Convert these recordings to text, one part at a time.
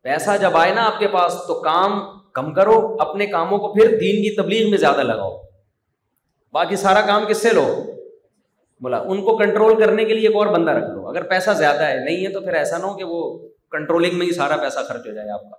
پیسہ جب آئے نا آپ کے پاس تو کام کم کرو، اپنے کاموں کو پھر دین کی تبلیغ میں زیادہ لگاؤ، باقی سارا کام کس سے لو؟ بولا ان کو کنٹرول کرنے کے لیے ایک اور بندہ رکھ لو، اگر پیسہ زیادہ ہے، نہیں ہے تو پھر ایسا نہ ہو کہ وہ کنٹرولنگ میں ہی سارا پیسہ خرچ ہو جائے آپ کا۔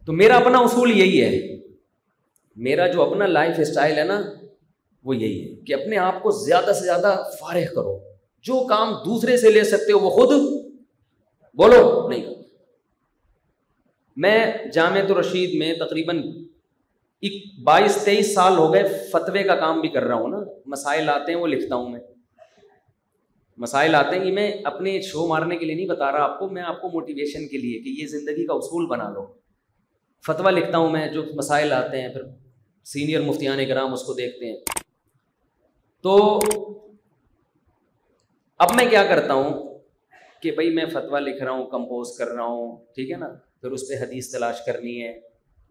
تو میرا اپنا اصول یہی ہے، میرا جو اپنا لائف اسٹائل ہے نا وہ یہی ہے کہ اپنے آپ کو زیادہ سے زیادہ فارغ کرو، جو کام دوسرے سے لے سکتے ہو وہ خود بولو نہیں کرو۔ میں جامعۃ الرشید میں تقریباً 22-23 سال ہو گئے فتوے کا کام بھی کر رہا ہوں نا، مسائل آتے ہیں وہ لکھتا ہوں میں، مسائل آتے ہیں، یہ میں اپنے شو مارنے کے لیے نہیں بتا رہا آپ کو، میں آپ کو موٹیویشن کے لیے کہ یہ زندگی کا اصول بنا لو۔ فتویٰ لکھتا ہوں میں، جو مسائل آتے ہیں پھر سینئر مفتیان کرام اس کو دیکھتے ہیں۔ تو اب میں کیا کرتا ہوں کہ بھائی میں فتویٰ لکھ رہا ہوں، کمپوز کر رہا ہوں، ٹھیک ہے نا، پھر اس پہ حدیث تلاش کرنی ہے،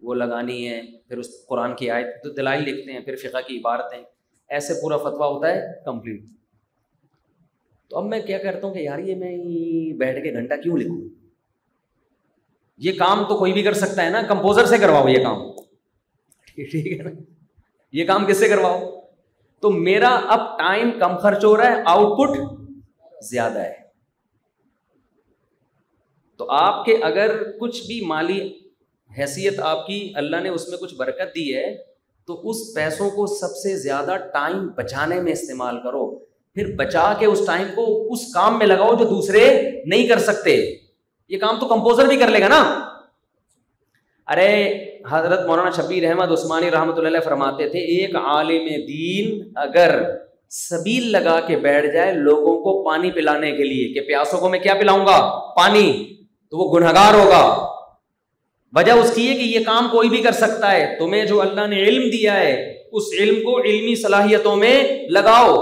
وہ لگانی ہے، پھر اس قرآن کی آیت تو دلائل لکھتے ہیں، پھر فقہ کی عبارتیں، ایسے پورا فتویٰ ہوتا ہے کمپلیٹ۔ تو اب میں کیا کرتا ہوں کہ یار یہ میں بیٹھ کے گھنٹہ کیوں لکھوں، یہ کام تو کوئی بھی کر سکتا ہے نا، کمپوزر سے کرواؤ یہ کام، ٹھیک ہے نا، یہ کام کس سے کرواؤ؟ تو میرا اب ٹائم کم خرچ ہو رہا ہے، آؤٹ پٹ زیادہ ہے۔ تو آپ کے اگر کچھ بھی مالی حیثیت آپ کی اللہ نے اس میں کچھ برکت دی ہے تو اس پیسوں کو سب سے زیادہ ٹائم بچانے میں استعمال کرو، پھر بچا کے اس ٹائم کو اس کام میں لگاؤ جو دوسرے نہیں کر سکتے۔ یہ کام تو کمپوزر بھی کر لے گا نا۔ ارے حضرت مولانا شبیر احمد عثمانی رحمۃ اللہ علیہ فرماتے تھے ایک عالم دین اگر سبیل لگا کے بیٹھ جائے لوگوں کو پانی پلانے کے لیے کہ پیاسوں کو میں کیا پلاؤں گا؟ پانی، تو وہ گنہگار ہوگا۔ وجہ اس کی ہے کہ یہ کام کوئی بھی کر سکتا ہے، تمہیں جو اللہ نے علم دیا ہے اس علم کو علمی صلاحیتوں میں لگاؤ۔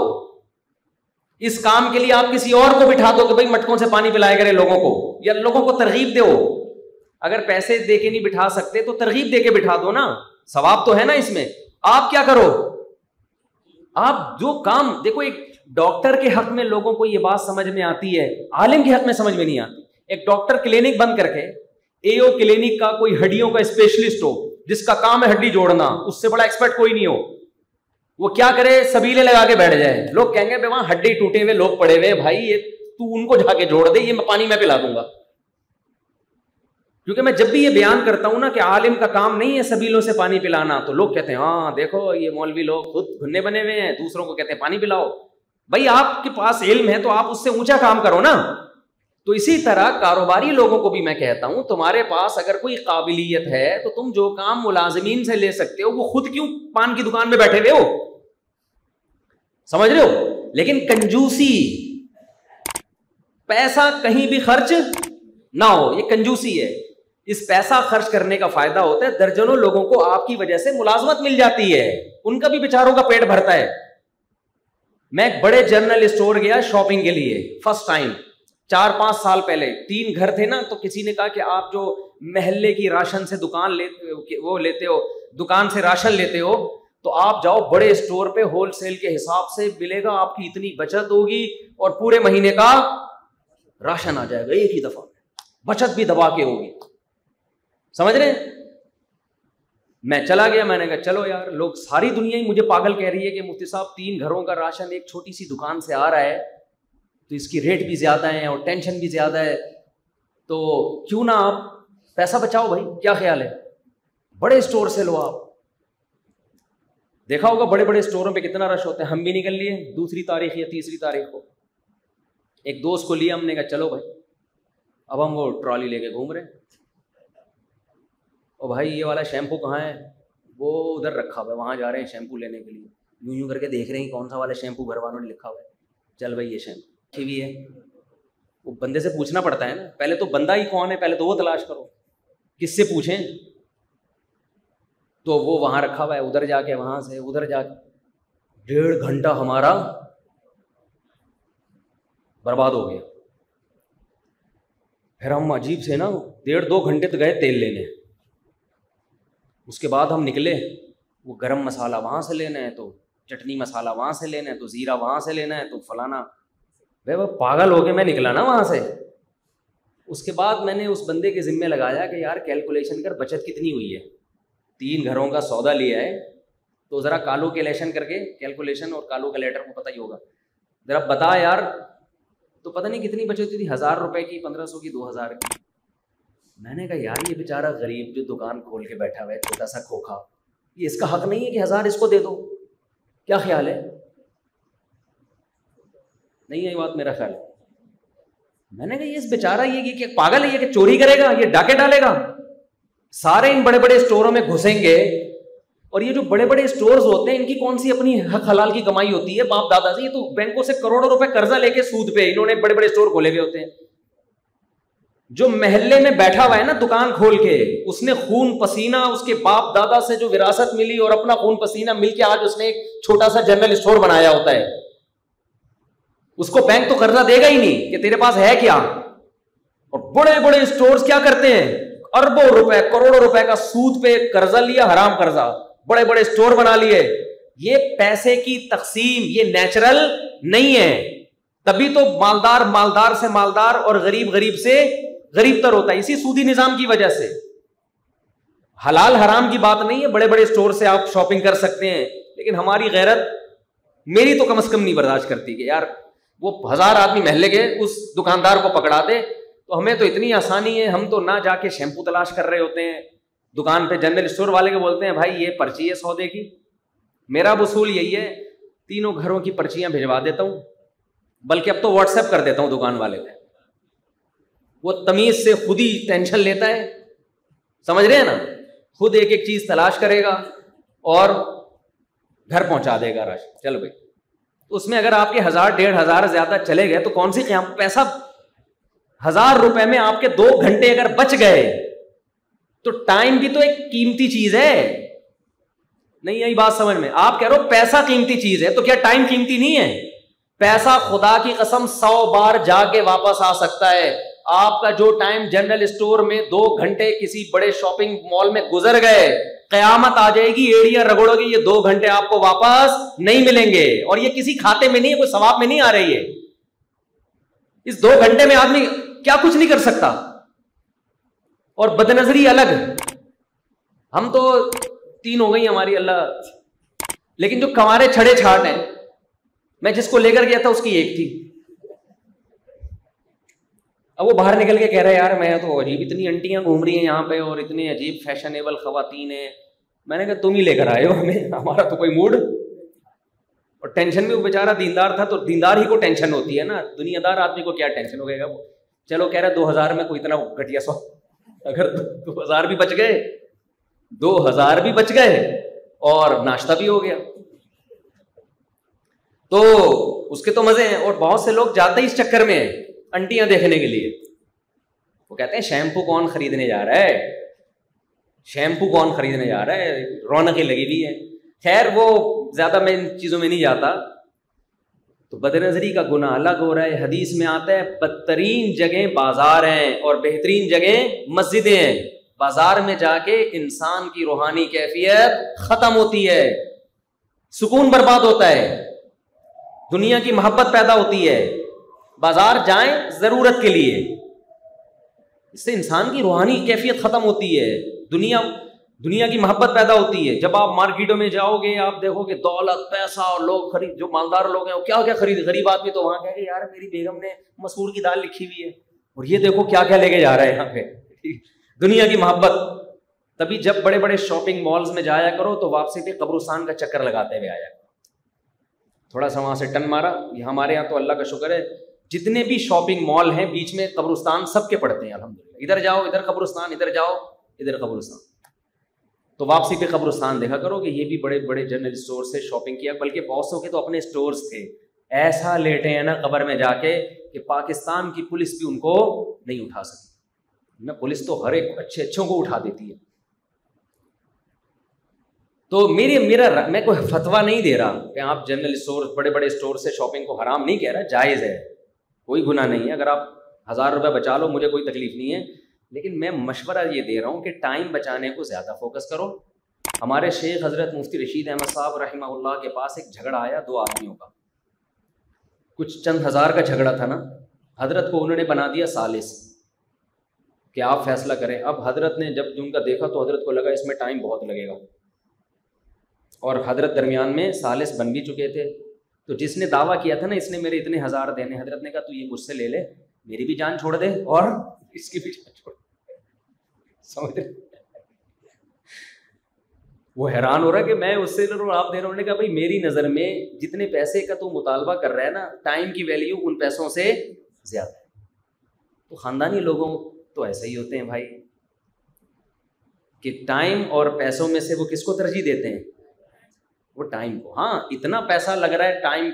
اس کام کے لیے آپ کسی اور کو بٹھا دو کہ بھائی مٹکوں سے پانی پلائے کرے لوگوں کو، یا لوگوں کو ترغیب دو۔ اگر پیسے دے کے نہیں بٹھا سکتے تو ترغیب دے کے بٹھا دو نا، ثواب تو ہے نا اس میں۔ آپ کیا کرو، آپ جو کام دیکھو، ایک ڈاکٹر کے حق میں لوگوں کو یہ بات سمجھ میں آتی ہے، عالم کے حق میں سمجھ میں نہیں آتی۔ ایک ڈاکٹر کلینک بند کر کے اے او کلینک کا کوئی ہڈیوں کا اسپیشلسٹ ہو جس کا کام ہے ہڈی جوڑنا، اس سے بڑا ایکسپرٹ کوئی نہیں ہو، وہ کیا کرے؟ سبیلے لگا کے بیٹھ جائے، لوگ کہیں گے بھائی وہاں ہڈی ٹوٹے ہوئے لوگ پڑے ہوئے، بھائی یہ تو ان کو جا کے جوڑ دے، یہ میں پانی میں پلا دوں گا۔ کیونکہ میں جب بھی یہ بیان کرتا ہوں نا کہ عالم کا کام نہیں ہے سبیلوں سے پانی پلانا، تو لوگ کہتے ہیں ہاں دیکھو یہ مولوی لوگ خود گھنے بنے ہوئے ہیں، دوسروں کو کہتے ہیں پانی پلاؤ۔ بھائی آپ کے پاس علم ہے تو آپ اس سے اونچا کام کرو نا۔ تو اسی طرح کاروباری لوگوں کو بھی میں کہتا ہوں تمہارے پاس اگر کوئی قابلیت ہے تو تم جو کام ملازمین سے لے سکتے ہو وہ خود کیوں پان کی دکان میں بیٹھے ہوئے ہو؟ سمجھ رہے ہو؟ لیکن کنجوسی، پیسہ کہیں بھی خرچ نہ ہو، یہ کنجوسی ہے۔ اس پیسہ خرچ کرنے کا فائدہ ہوتا ہے درجنوں لوگوں کو آپ کی وجہ سے ملازمت مل جاتی ہے، ان کا بھی بیچاروں کا پیٹ بھرتا ہے۔ میں ایک بڑے جنرل اسٹور گیا شاپنگ کے لیے، فرسٹ ٹائم 4-5 سال پہلے، 3 گھر تھے نا، تو کسی نے کہا کہ آپ جو محلے کی راشن سے دکان لیتے ہو، دکان سے راشن لیتے ہو، تو آپ جاؤ بڑے اسٹور پہ، ہول سیل کے حساب سے ملے گا، آپ کی اتنی بچت ہوگی اور پورے مہینے کا راشن آ جائے گا ایک ہی دفعہ، بچت بھی دبا کے ہوگی۔ سمجھ رہے ہیں؟ میں چلا گیا، میں نے کہا چلو یار، لوگ ساری دنیا ہی مجھے پاگل کہہ رہی ہے کہ مفتی صاحب 3 گھروں کا راشن ایک چھوٹی سی دکان سے آ رہا ہے تو اس کی ریٹ بھی زیادہ ہے اور ٹینشن بھی زیادہ ہے، تو کیوں نہ آپ پیسہ بچاؤ بھائی، کیا خیال ہے؟ بڑے اسٹور سے لو۔ آپ دیکھا ہوگا بڑے بڑے اسٹوروں پہ کتنا رش ہوتا ہے، ہم بھی نکل لیے 2 تاریخ یا 3 تاریخ کو، ایک دوست کو لیا، ہم نے کہا چلو بھائی، اب ہم وہ ٹرالی لے کے گھوم رہے ہیں، اور بھائی یہ والا شیمپو کہاں ہے؟ وہ ادھر رکھا ہوا ہے، وہاں جا رہے ہیں شیمپو لینے کے لیے، یوں کر کے دیکھ رہے ہیں کون سا والا شیمپو گھر والوں نے لکھا ہوا ہے، چل بھائی یہ شیمپو بھی ہے۔ وہ بندے سے پوچھنا پڑتا ہے نا، پہلے تو بندہ ہی کون ہے پہلے تو وہ تلاش کرو، کس سے پوچھیں؟ تو وہ وہاں رکھا ہوا ہے، ادھر جا کے وہاں سے ادھر جا کے 1.5 گھنٹہ ہمارا برباد ہو گیا۔ پھر ہم عجیب سے نا 1.5-2 گھنٹے تو گئے تیل لینے، اس کے بعد ہم نکلے، وہ گرم مسالہ وہاں سے لینا ہے، تو چٹنی مسالہ وہاں سے لینا ہے، تو زیرہ وہاں سے لینا ہے، تو فلانا، بھائی وہ پاگل ہو کے میں نکلا نا وہاں سے۔ اس کے بعد میں نے اس بندے کے ذمے لگایا کہ یار کیلکولیشن کر بچت کتنی ہوئی ہے, 3 گھروں کا سودا لیا ہے, تو ذرا کالو کیلیشن کر کے, کیلکولیشن اور کالو کیلیٹر کو پتہ ہی ہوگا, ذرا بتا یار. تو پتہ نہیں کتنی بچت ہوئی تھی, 1000 روپے کی, 1500 کی, 2000 کی. میں نے کہا یار یہ بیچارہ غریب جو دکان کھول کے بیٹھا ہوا ہے, چھوٹا سا کھوکھا, یہ اس کا حق نہیں ہے کہ 1000 اس کو دے دو؟ کیا خیال ہے؟ نہیں ہے یہ بات میرا خیال ہے. میں نے کہا یہ اس بیچارہ یہ کہ پاگل ہے یہ کہ چوری کرے گا, یہ ڈاکے ڈالے گا. سارے ان بڑے بڑے اسٹوروں میں گھسیں گے, اور یہ جو بڑے بڑے اسٹورز ہوتے ہیں ان کی کون سی اپنی حق حلال کی کمائی ہوتی ہے باپ دادا سے؟ یہ تو بینکوں سے کروڑوں روپے قرضہ لے کے سود پہ انہوں نے بڑے بڑے اسٹور کھولے ہوئے ہوتے ہیں. جو محلے میں بیٹھا ہوا ہے نا دکان کھول کے, اس نے خون پسینہ اس کے باپ دادا سے جو وراثت ملی اور اپنا خون پسینہ مل کے آج اس نے ایک چھوٹا سا جنرل اسٹور بنایا ہوتا ہے, اس کو بینک تو قرضہ دے گا ہی نہیں کہ تیرے پاس ہے کیا. اور بڑے بڑے اسٹورز کیا کرتے ہیں, اربوں روپے کروڑوں روپے کا سود پہ قرضہ لیا, حرام قرضہ, بڑے بڑے اسٹور بنا لیے. یہ پیسے کی تقسیم یہ نیچرل نہیں ہے. تبھی تو مالدار مالدار سے مالدار اور غریب غریب سے غریب تر ہوتا ہے, اسی سودی نظام کی وجہ سے. حلال حرام کی بات نہیں ہے, بڑے بڑے اسٹور سے آپ شاپنگ کر سکتے ہیں, لیکن ہماری غیرت, میری تو کم از کم نہیں برداشت کرتی کہ یار وہ 1000 آدمی محلے کے اس دکاندار کو پکڑا دے, تو ہمیں تو اتنی آسانی ہے, ہم تو نہ جا کے شیمپو تلاش کر رہے ہوتے ہیں دکان پہ. جنرل اسٹور والے کے بولتے ہیں بھائی یہ پرچی ہے سودے کی. میرا وصول یہی ہے, 3 گھروں کی پرچیاں بھجوا دیتا ہوں, بلکہ اب تو واٹس ایپ کر دیتا ہوں دکان والے پہ, وہ تمیز سے خود ہی ٹینشن لیتا ہے, سمجھ رہے ہیں نا, خود ایک ایک چیز تلاش کرے گا اور گھر پہنچا دے گا راشن. چلو بھائی, تو اس میں اگر آپ کے 1000 1500 زیادہ چلے گئے تو کون سی قیام پیسہ, 1000 روپے میں آپ کے 2 گھنٹے اگر بچ گئے تو ٹائم بھی تو ایک قیمتی چیز ہے. نہیں یہی بات سمجھ میں, آپ کہہ رہے ہو پیسہ قیمتی چیز ہے, تو کیا ٹائم قیمتی نہیں ہے؟ پیسہ خدا کی قسم 100 بار جا کے واپس آ سکتا ہے. آپ کا جو ٹائم جنرل اسٹور میں 2 گھنٹے کسی بڑے شاپنگ مال میں گزر گئے, قیامت آ جائے گی, ایڑیاں رگڑو گی, یہ 2 گھنٹے آپ کو واپس نہیں ملیں گے. اور یہ کسی کھاتے میں نہیں ہے, کوئی ثواب میں نہیں آ رہی ہے. اس 2 گھنٹے میں آدمی کیا کچھ نہیں کر سکتا. اور بدنظری الگ, ہم تو 3 ہو گئی ہماری اللہ, لیکن جو کمارے چھڑے چھاٹ ہیں, میں جس کو لے کر گیا تھا اس کی ایک تھی. اب وہ باہر نکل کے کہہ رہا ہے یار میں تو عجیب, اتنی انٹیاں گھوم رہی ہیں یہاں پہ اور اتنے عجیب فیشنیبل خواتین ہیں. میں نے کہا تم ہی لے کر آئے ہو ہمیں, ہمارا تو کوئی موڈ. اور ٹینشن بھی وہ بیچارہ دیندار تھا, تو دیندار ہی کو ٹینشن ہوتی ہے نا, دنیا دار آدمی کو کیا ٹینشن ہو گئے گا. وہ چلو کہہ رہا 2000 میں کوئی اتنا گھٹیا سو, اگر 2000 بھی بچ گئے, 2000 بھی بچ گئے اور ناشتہ بھی ہو گیا تو اس کے تو مزے ہیں. اور بہت سے لوگ جاتے ہی اس چکر میں ہیں انٹیاں دیکھنے کے لیے. وہ کہتے ہیں شیمپو کون خریدنے جا رہا ہے, شیمپو کون خریدنے جا رہا ہے, رونقیں لگی ہوئی ہے. خیر وہ زیادہ میں ان چیزوں میں نہیں جاتا. تو بدنظری کا گناہ الگ ہو رہا ہے. حدیث میں آتا ہے بدترین جگہیں بازار ہیں اور بہترین جگہیں مسجدیں ہیں. بازار میں جا کے انسان کی روحانی کیفیت ختم ہوتی ہے, سکون برباد ہوتا ہے, دنیا کی محبت پیدا ہوتی ہے. بازار جائیں ضرورت کے لیے, اس سے انسان کی روحانی کیفیت ختم ہوتی ہے, دنیا کی محبت پیدا ہوتی ہے. جب آپ مارکیٹوں میں جاؤ گے آپ دیکھو کہ دولت پیسہ اور لوگ خرید, جو مالدار لوگ ہیں وہ کیا کیا خرید, غریب آدمی تو وہاں کہے کہ یار میری بیگم نے مسور کی دال لکھی ہوئی ہے اور یہ دیکھو کیا کیا لے کے جا رہا ہے یہاں پہ, دنیا کی محبت. تبھی جب بڑے بڑے شاپنگ مالز میں جایا کرو تو واپسی پہ قبرستان کا چکر لگاتے ہوئے آیا کرو. تھوڑا سا وہاں سے ٹن مارا. یہ ہمارے یہاں تو اللہ کا شکر ہے جتنے بھی شاپنگ مال ہیں بیچ میں قبرستان سب کے پڑتے ہیں الحمدللہ. ادھر جاؤ ادھر قبرستان, ادھر جاؤ ادھر قبرستان. تو واپسی پہ قبرستان دیکھا کرو کہ یہ بھی بڑے بڑے جنرل اسٹور سے شاپنگ کیا, بلکہ بہت سو کے تو اپنے اسٹورز تھے. ایسا لیٹے ہیں نا قبر میں جا کے کہ پاکستان کی پولیس بھی ان کو نہیں اٹھا سکی. نہ پولیس تو ہر ایک اچھوں کو اٹھا دیتی ہے. تو میں کوئی فتویٰ نہیں دے رہا کہ آپ جنرل اسٹور بڑے بڑے اسٹور سے شاپنگ کو حرام نہیں کہہ رہا, جائز ہے, کوئی گناہ نہیں ہے. اگر آپ 1000 روپے بچا لو مجھے کوئی تکلیف نہیں ہے, لیکن میں مشورہ یہ دے رہا ہوں کہ ٹائم بچانے کو زیادہ فوکس کرو. ہمارے شیخ حضرت مفتی رشید احمد صاحب رحمہ اللہ کے پاس ایک جھگڑا آیا 2 آدمیوں کا, کچھ چند ہزار کا جھگڑا تھا نا. حضرت کو انہوں نے بنا دیا ثالث, کہ آپ فیصلہ کریں. اب حضرت نے جب ان کا دیکھا تو حضرت کو لگا اس میں ٹائم بہت لگے گا، اور حضرت درمیان میں ثالث بن بھی چکے تھے. تو جس نے دعویٰ کیا تھا نا اس نے میرے اتنے 1000 دینے، حضرت نے کہا تو یہ مجھ سے لے لے، میری بھی جان چھوڑ دے اور اس کی بھی جان چھوڑ دے. سمجھ رہے؟ وہ حیران ہو رہا ہے کہ میں اس سے لے رہا ہوں، آپ دے رہے ہوں. نے کہا بھائی میری نظر میں جتنے پیسے کا تو مطالبہ کر رہا ہے نا، ٹائم کی ویلیو ان پیسوں سے زیادہ ہے. تو خاندانی لوگوں تو ایسے ہی ہوتے ہیں بھائی کہ ٹائم اور پیسوں میں سے وہ کس کو ترجیح دیتے ہیں؟ وہ ٹائم کو. ہاں اتنا پیسہ لگ رہا ہے ٹائم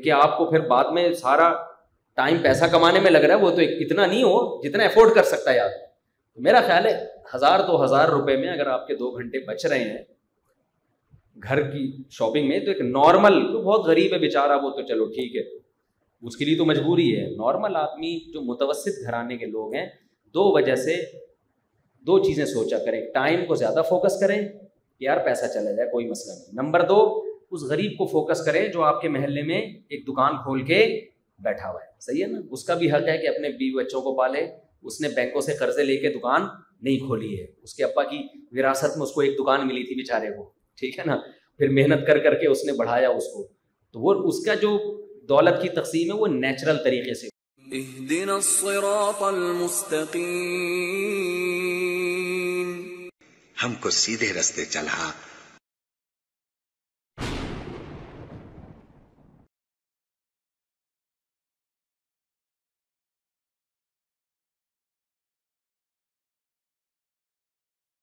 کہ آپ کو پھر بعد میں سارا ٹائم پیسہ کمانے میں لگ رہا ہے، وہ تو اتنا نہیں ہو جتنا افورڈ کر سکتا ہے آدمی. میرا خیال ہے 1000-2000 روپے میں اگر آپ کے 2 گھنٹے بچ رہے ہیں گھر کی شاپنگ میں، تو ایک نارمل، تو بہت غریب ہے بیچارہ وہ تو چلو ٹھیک ہے، اس کے لیے تو مجبوری ہے. نارمل آدمی جو متوسط گھرانے کے لوگ ہیں، 2 وجہ سے 2 چیزیں سوچا کریں. ٹائم کو زیادہ فوکس کریں کہ یار پیسہ چلا جائے کوئی مسئلہ نہیں. نمبر 2، اس غریب کو فوکس کریں جو آپ کے محلے میں ایک دکان کھول کے بیٹھا ہوا ہے. صحیح ہے نا؟ اس کا بھی حق ہے کہ اپنے بیوی بچوں کو پالے. اس نے بینکوں سے قرضے لے کے دکان نہیں کھولی ہے، اس کے ابا کی وراثت میں اس کو ایک دکان ملی تھی بیچارے کو، ٹھیک ہے نا، پھر محنت کر کر کے اس نے بڑھایا اس کو. تو وہ اس کا جو دولت کی تقسیم ہے وہ نیچرل طریقے سے. اهدنا الصراط المستقیم، ہم کو سیدھے رستے چلا